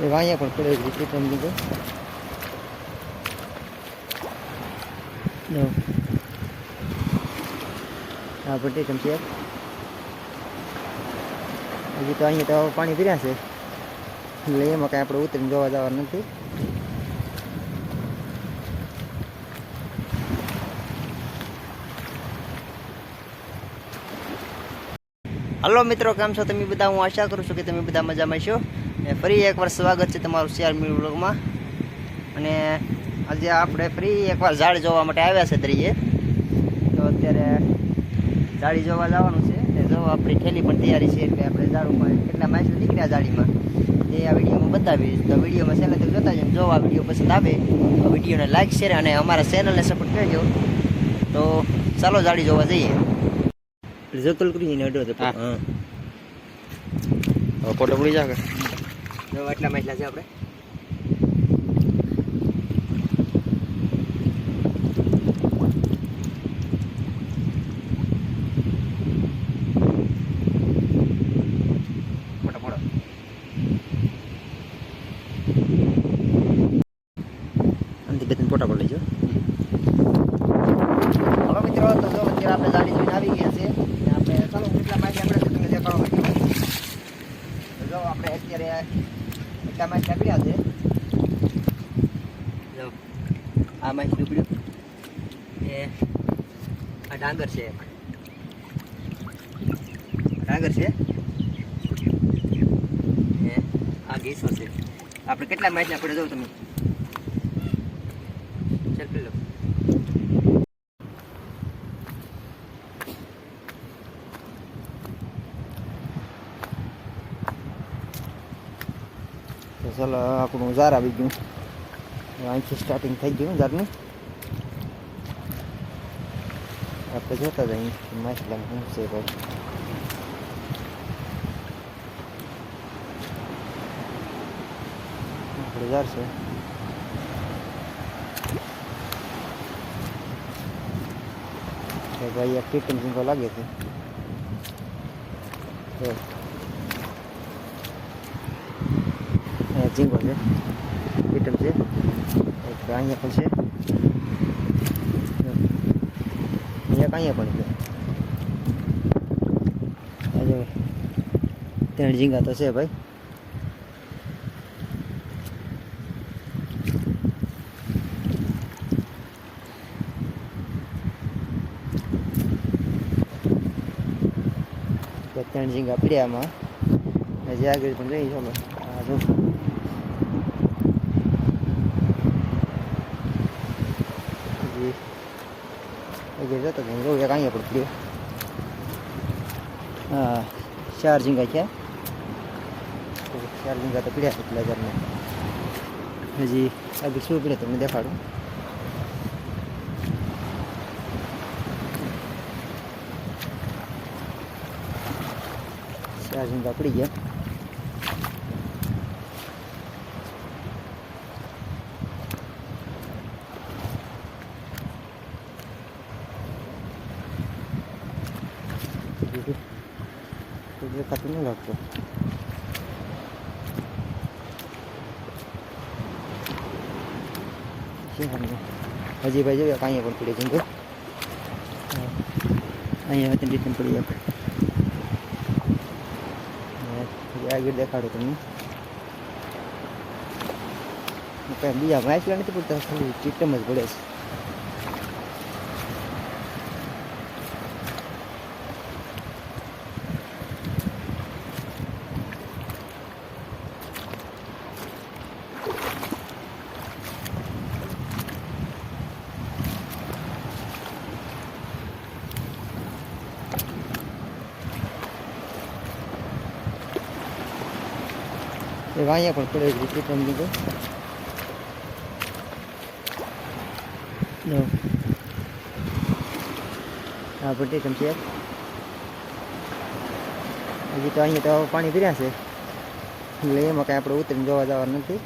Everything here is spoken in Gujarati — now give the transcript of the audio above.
એ અહીંયા પણ પડે છે તમને તો હા પટ્ટી તમ છે હજી તો અહીંયા તો પાણી પીર્યા છે એટલે એમાં કાંઈ આપણે ઉતરીને જોવા જવાનું નથી. હલો મિત્રો, કેમ છો તમે બધા? હું આશા કરું છું કે તમે બધા મજામાં છો. ફરી એકવાર સ્વાગત છે તમારું શેર મીલ વ્લોગમાં. અને આજે આપણે ફરી એકવાર ઝાડ જોવા માટે આવ્યા છે તરીકે. તો અત્યારે ઝાડી જોવા જવાનું છે ને જો આપણી ઠેલી પણ તૈયારી છે એટલે આપણે ઝાડ ઉપર કેટલા માછલી નીકળ્યા ઝાડીમાં એ આ વિડીયોમાં બતાવીશ. તો વિડીયોમાં છેલ્લે તક જોતા જઈને જો આ વિડીયો પસંદ આવે તો વિડીયોને લાઈક શેર અને અમારા ચેનલને સપોર્ટ કરજો. તો ચાલો ઝાડી જોવા જઈએ. રિઝલ્ટ કરીને અડો તો હા ફોટો પડી જાકે જો આટલા માછલા છે આપણે. ફોટા પડી લેજો. હવે મિત્રો તો જો અત્યારે આપણે ગાડી જોઈને આવી ગયા છે. આપણે ચાલો કેટલા માછલી આપણે તમને દેખાડવા માટે જો આપણે અત્યારે એટલા માછલી પીડ્યા છે. જો આ માછલી પીડ્યું એ આ ડાંગર છે, ડાંગર છે એ આ ઘીસો છે. આપણે કેટલા માછલી આપણે જો તમે ચાલ લો. તો ચાલો આપણું ઝાર આવી ગયું. અહીંથી સ્ટાર્ટિંગ થઈ ગયું ઝારનું. આપણે જોતા જ અહીં માછલામાં શું છે ભાઈ. આપણે ઝાર છે ભાઈ. એક ટીટમ ઝીંગો લાગે છે. ઝીંગો છે, ટીટમ છે, એક અહીંયા પણ છે, એક અહીંયા પણ છે. આજે 3 ઝીંગા તો છે ભાઈ. ત્રણ ઝીંગા પીડ્યામાં હજી આગળ પણ જઈ. ચાલો આ જો હજી આગળ જતો જઈને જોઉં. એક અહીંયા પણ પીડ્યો. હા 4 ઝીંગા છે. 4 ઝીંગા તો પીડ્યા છે એટલા ઘરના. હજી આગળ શું પીડે તમને દેખાડું. ઝીંગા પડી ગયા. દેખાતું નહીં લાગતું. હજી ભાઈ જોઈએ અહીંયા પણ પડી ઝીંગો. અહીંયા હતી રીતને પડી આપણે આગળ દેખાડો તમને. કઈ બીજા માછલા નથી પડતા, ખાલી ચીટમ જ પડે છે. એક અહીંયા પણ પડે છે ચીટમ ઝીંગો. હા પટ્ટી તમ છે હજી તો અહીંયા તો પાણી પીર્યા છે એટલે એમાં કાંઈ આપણે ઉતરીને જોવા જવાનું નથી.